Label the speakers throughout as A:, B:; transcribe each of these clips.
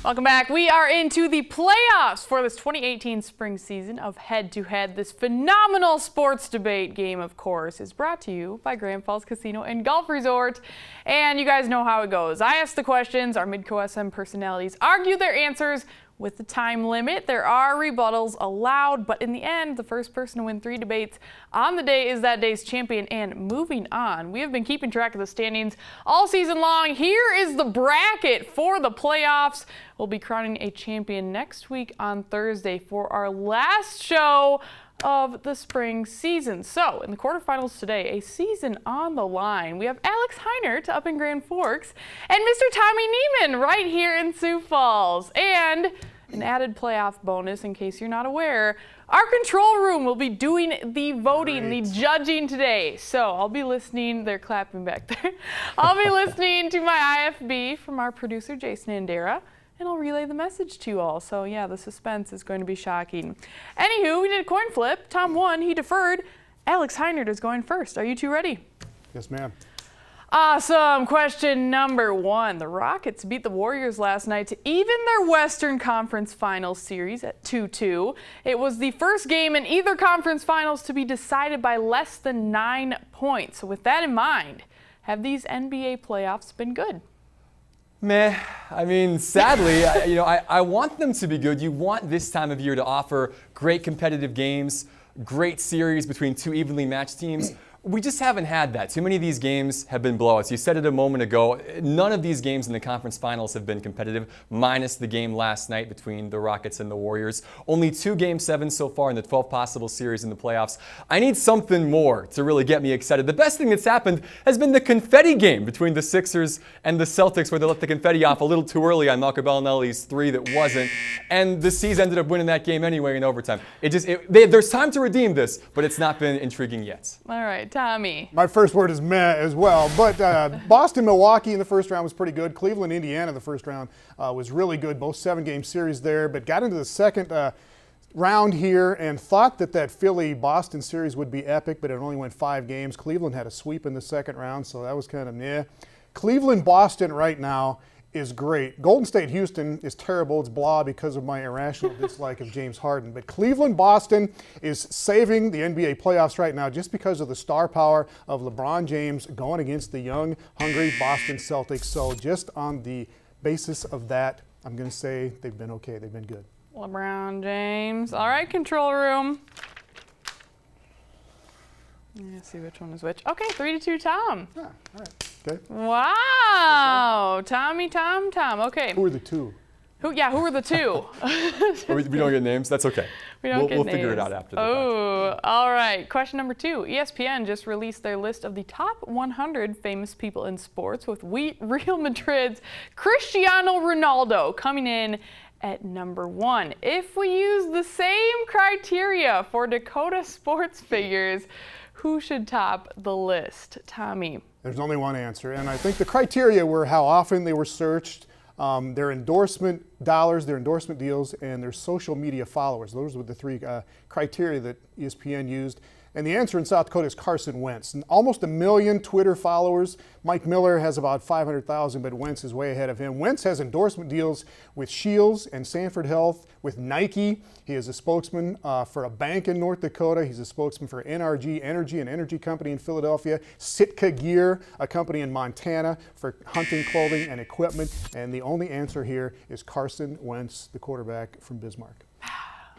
A: Welcome back. We are into the playoffs for this 2018 spring season of Head2Head. This phenomenal sports debate game, of course, is brought to you by Grand Falls Casino and Golf Resort. And you guys know how it goes. I ask the questions, our Midco SM personalities argue their answers with the time limit. There are rebuttals allowed, but in the end, the first person to win 3 debates on the day is that day's champion. And moving on, we have been keeping track of the standings all season long. Here is the bracket for the playoffs. We'll be crowning a champion next week on Thursday for our last show of the spring season. So in the quarterfinals today, a season on the line. We have Alex Heinert up in Grand Forks and Mr. Tommy Neiman right here in Sioux Falls. And an added playoff bonus, in case you're not aware, our control room will be doing the voting, the judging today. So I'll be listening, they're clapping back there. I'll be listening to my IFB from our producer, Jason Andera, and I'll relay the message to you all. So yeah, the suspense is going to be shocking. Anywho, we did a coin flip. Tom won, he deferred. Alex Heinert is going first. Are you two ready?
B: Yes, ma'am.
A: Awesome. Question number 1. The Rockets beat the Warriors last night to even their Western Conference Finals series at 2-2. It was the first game in either conference finals to be decided by less than 9 points. So with that in mind, have these NBA playoffs been good?
C: Meh. I mean, sadly, I want them to be good. You want this time of year to offer great competitive games, great series between 2 evenly matched teams. We just haven't had that. Too many of these games have been blowouts. You said it a moment ago. None of these games in the conference finals have been competitive, minus the game last night between the Rockets and the Warriors. Only 2 Game 7s so far in the 12 possible series in the playoffs. I need something more to really get me excited. The best thing that's happened has been the confetti game between the Sixers and the Celtics, where they let the confetti off a little too early on Malcolm Bellinelli's 3 that wasn't. And the C's ended up winning that game anyway in overtime. There's time to redeem this, but it's not been intriguing yet.
A: All right, Tommy.
B: My first word is meh as well, but Boston, Milwaukee in the first round was pretty good. Cleveland, Indiana in the first round was really good, both 7-game series there, but got into the second round here and thought that Philly-Boston series would be epic, but it only went 5 games. Cleveland had a sweep in the second round, so that was kind of meh. Cleveland-Boston right now is great. Golden State-Houston is terrible. It's blah because of my irrational dislike of James Harden. But Cleveland-Boston is saving the NBA playoffs right now just because of the star power of LeBron James going against the young, hungry Boston Celtics. So just on the basis of that, I'm going to say they've been okay. They've been good.
A: LeBron James. All right, control room. Let's see which one is which. Okay, 3-2, Tom.
B: Yeah, all right. Okay.
A: Wow. Tommy, Tom. Okay.
B: Who are the 2?
A: Who are the 2?
C: We don't get names? That's okay.
A: We'll
C: figure it out after the
A: fact. All right. Question number 2. ESPN just released their list of the top 100 famous people in sports, with Real Madrid's Cristiano Ronaldo coming in at number 1. If we use the same criteria for Dakota sports figures, who should top the list? Tommy.
B: There's only one answer, and I think the criteria were how often they were searched, their endorsement dollars, their endorsement deals, and their social media followers. Those were the 3 criteria that ESPN used. And the answer in South Dakota is Carson Wentz. And almost 1 million Twitter followers. Mike Miller has about 500,000, but Wentz is way ahead of him. Wentz has endorsement deals with Shields and Sanford Health, with Nike. He is a spokesman for a bank in North Dakota. He's a spokesman for NRG Energy, an energy company in Philadelphia. Sitka Gear, a company in Montana for hunting clothing and equipment. And the only answer here is Carson Wentz, the quarterback from Bismarck.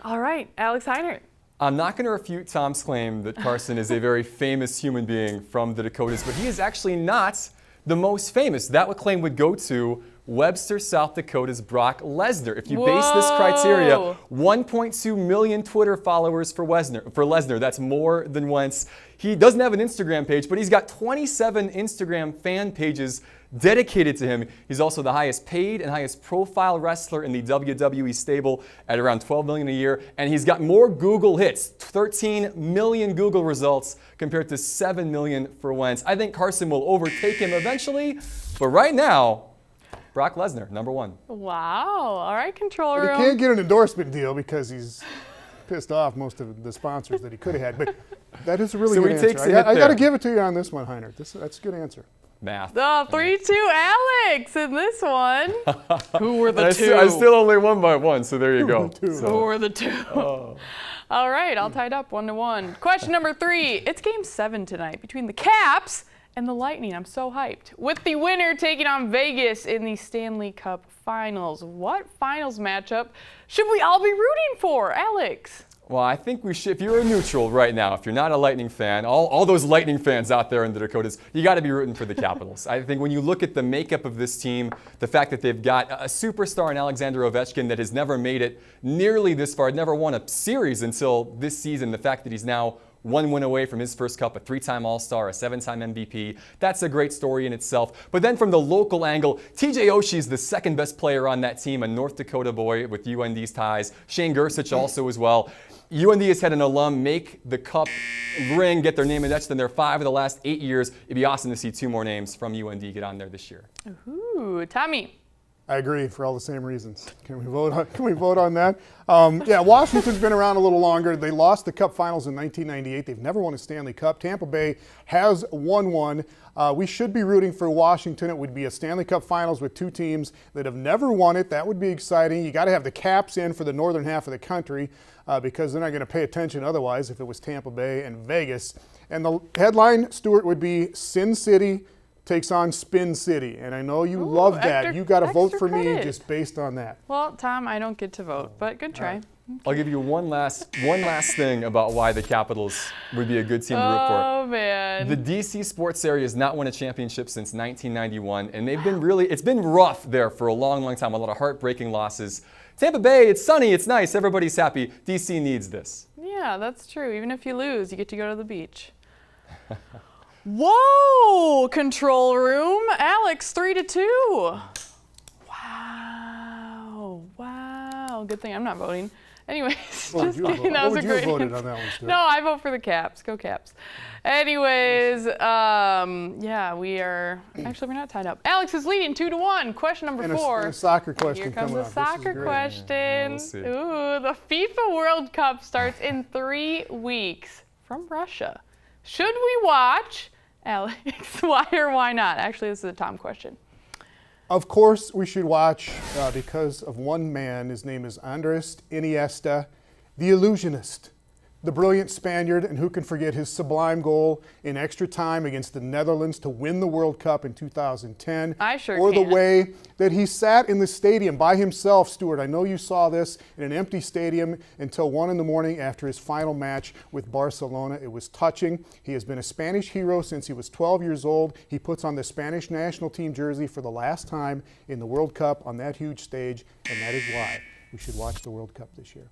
A: All right, Alex Heinert.
C: I'm not going to refute Tom's claim that Carson is a very famous human being from the Dakotas, but he is actually not the most famous. That claim would go to Webster, South Dakota's Brock Lesnar. If you base this criteria, 1.2 million Twitter followers for Lesnar. That's more than Wentz. He doesn't have an Instagram page, but he's got 27 Instagram fan pages dedicated to him. He's also the highest paid and highest profile wrestler in the WWE stable at around $12 million a year. And he's got more Google hits, 13 million Google results compared to 7 million for Wentz. I think Carson will overtake him eventually, but right now, Brock Lesnar, number 1.
A: Wow. All right, control room.
B: He can't get an endorsement deal because he's pissed off most of the sponsors that he could have had. But that is a really good answer. I got to give it to you on this one, Heinert. That's a good answer.
C: Math.
A: The 3-2 Alex in this one. Who were the two?
C: I still only won by one, so there you go.
A: Who were the two?
C: Oh.
A: All right, all tied up 1-1. Question number 3. It's Game 7 tonight between the Caps and the Lightning. I'm so hyped. With the winner taking on Vegas in the Stanley Cup Finals. What finals matchup should we all be rooting for, Alex?
C: Well, I think we should, if you're a neutral right now, if you're not a Lightning fan, all those Lightning fans out there in the Dakotas, you got to be rooting for the Capitals. I think when you look at the makeup of this team, the fact that they've got a superstar in Alexander Ovechkin that has never made it nearly this far, never won a series until this season, the fact that he's now 1 win away from his first cup, a 3-time All-Star, a 7-time MVP. That's a great story in itself. But then from the local angle, TJ Oshie's the second best player on that team, a North Dakota boy with UND's ties. Shane Gersich also as well. UND has had an alum make the cup ring, get their name etched in their 5 of the last 8 years. It'd be awesome to see 2 more names from UND get on there this year.
A: Ooh, Tommy.
B: I agree for all the same reasons. Can we vote on that? Yeah, Washington's been around a little longer. They lost the Cup Finals in 1998. They've never won a Stanley Cup. Tampa Bay has won one. We should be rooting for Washington. It would be a Stanley Cup Finals with 2 teams that have never won it. That would be exciting. You got to have the Caps in for the northern half of the country because they're not going to pay attention otherwise if it was Tampa Bay and Vegas. And the headline, Stuart, would be Sin City takes on Spin City. And I know you love that. You got to vote for me just based on that.
A: Well, Tom, I don't get to vote, but good try.
C: I'll give you one last thing about why the Capitals would be a good team to root for.
A: Oh, man.
C: The DC sports area has not won a championship since 1991, and they've been it's been rough there for a long, long time, a lot of heartbreaking losses. Tampa Bay, it's sunny, it's nice, everybody's happy. DC needs this.
A: Yeah, that's true. Even if you lose, you get to go to the beach. Whoa, control room. Alex, 3-2. Wow. Good thing I'm not voting. Anyways, just kidding. That was a great
B: voted on that one, Stuart?
A: No, I vote for the Caps. Go Caps. Anyways, yeah, we're not tied up. Alex is leading 2-1. Question number 4.
B: And a soccer question.
A: Here comes
B: coming
A: a
B: up.
A: soccer question.
C: Yeah, we'll see.
A: Ooh, the FIFA World Cup starts in 3 weeks from Russia. Should we watch, Alex? Why or why not? Actually, this is a Tom question.
B: Of course, we should watch because of one man. His name is Andres Iniesta, the illusionist, the brilliant Spaniard, and who can forget his sublime goal in extra time against the Netherlands to win the World Cup in 2010.
A: I sure
B: Or
A: can.
B: the way that he sat in the stadium by himself, Stuart. I know you saw this in an empty stadium until 1 in the morning after his final match with Barcelona. It was touching. He has been a Spanish hero since he was 12 years old. He puts on the Spanish national team jersey for the last time in the World Cup on that huge stage, and that is why we should watch the World Cup this year.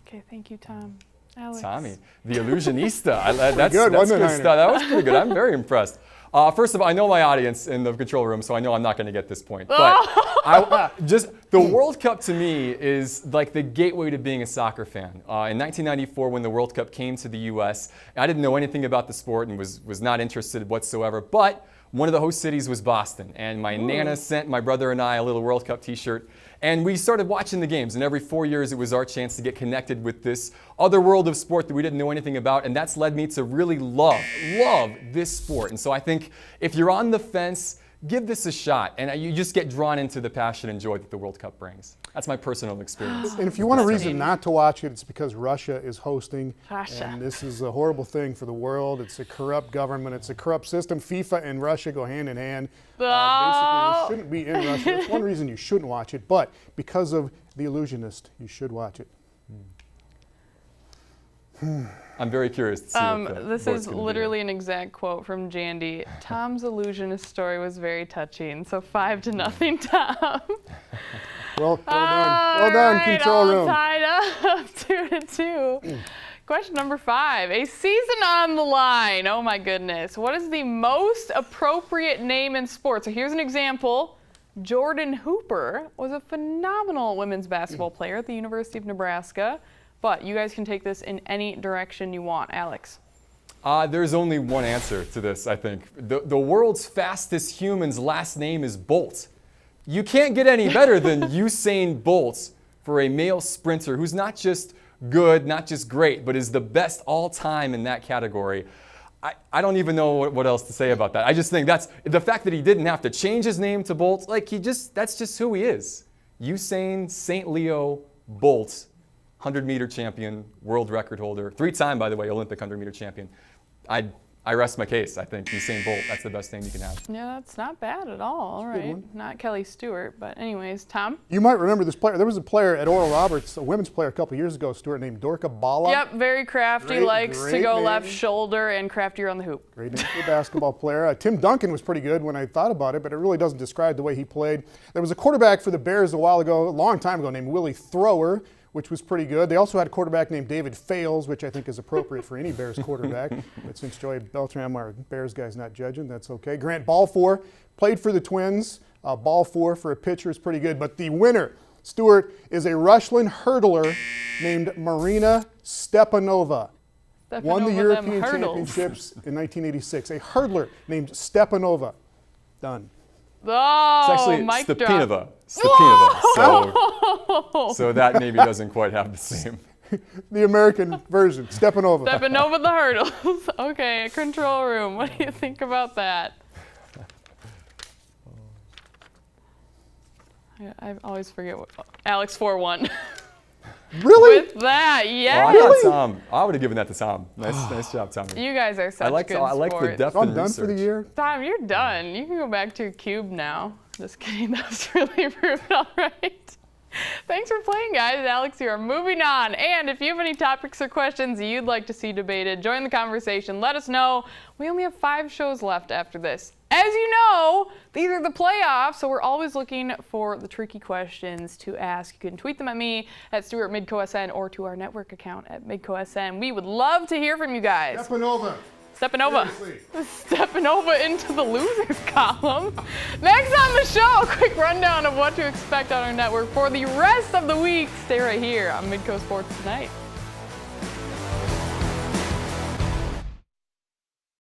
A: Okay, thank you, Tom. Alex.
C: Tommy, the illusionista. That's
B: good, wasn't it,
C: good stuff. That was pretty good. I'm very impressed. First of all, I know my audience in the control room, so I know I'm not going to get this point. But the World Cup to me is like the gateway to being a soccer fan. In 1994, when the World Cup came to the U.S., I didn't know anything about the sport and was not interested whatsoever. But one of the host cities was Boston, and my Nana sent my brother and I a little World Cup T-shirt. And we started watching the games, and every 4 years it was our chance to get connected with this other world of sport that we didn't know anything about, and that's led me to really love this sport. And so I think if you're on the fence, give this a shot, and you just get drawn into the passion and joy that the World Cup brings. That's my personal experience.
B: And if you want a reason not to watch it, it's because Russia is hosting.
A: Russia.
B: And this is a horrible thing for the world. It's a corrupt government. It's a corrupt system. FIFA and Russia go hand in hand. Basically, you shouldn't be in Russia. That's one reason you shouldn't watch it. But because of The Illusionist, you should watch it.
C: I'm very curious to see what the
A: this
C: vote's
A: is
C: gonna be.
A: literally an exact quote from Jandy. Tom's illusionist story was very touching. So 5-0, Tom.
B: Well done, control room.
A: All tied up 2-2. Question number 5. A season on the line. Oh my goodness. What is the most appropriate name in sports? So here's an example. Jordan Hooper was a phenomenal women's basketball player at the University of Nebraska. But you guys can take this in any direction you want. Alex.
C: There's only one answer to this, I think. The world's fastest human's last name is Bolt. You can't get any better than Usain Bolt for a male sprinter who's not just good, not just great, but is the best all time in that category. I don't even know what else to say about that. I just think that's the fact that he didn't have to change his name to Bolt. Like that's just who he is. Usain St. Leo Bolt, 100-meter champion, world record holder, 3-time, by the way, Olympic 100-meter champion. I rest my case. I think Usain Bolt, that's the best name you can have.
A: Yeah, that's not bad at all. All right. Not Kelly Stewart, but anyways, Tom?
B: You might remember this player. There was a player at Oral Roberts, a women's player a couple years ago, Stuart, named Dorka Bala.
A: Yep, very crafty, likes to go left shoulder and craftier on the hoop.
B: Great name for a basketball player. Tim Duncan was pretty good when I thought about it, but it really doesn't describe the way he played. There was a quarterback for the Bears a long time ago, named Willie Thrower, which was pretty good. They also had a quarterback named David Fales, which I think is appropriate for any Bears quarterback. But since Joey Beltram, our Bears guy's not judging, that's okay. Grant Balfour played for the Twins. Balfour for a pitcher is pretty good. But the winner, Stuart, is a Rushland hurdler named Marina Stepanova. Won the European Championships in 1986. A hurdler named Stepanova. Done.
A: Oh,
C: it's actually
A: mic
C: Stepanova.
A: drop.
C: Stepanova. So that maybe doesn't quite have the same.
B: The American version, Stepanova.
A: Stepanova the hurdles. Okay, control room. What do you think about that? I always forget what Alex 4-1.
B: Really?
A: With that, yeah.
C: I would have given that to Tom. Nice job, Tom.
A: You guys are such good sports.
C: I like the depth
B: I'm
C: of
B: done
C: research.
B: for the year.
A: Tom, you're done. You can go back to a cube now. Just kidding. That was really rude. All right. Thanks for playing, guys. Alex here. Moving on. And if you have any topics or questions you'd like to see debated, join the conversation. Let us know. We only have 5 shows left after this. As you know, these are the playoffs, so we're always looking for the tricky questions to ask. You can tweet them at me at Stuart MidcoSN or to our network account at MidcoSN. We would love to hear from you guys.
B: Stepanova.
A: Stepanova into the losers column. Next on the show, a quick rundown of what to expect on our network for the rest of the week. Stay right here on Midco Sports Tonight.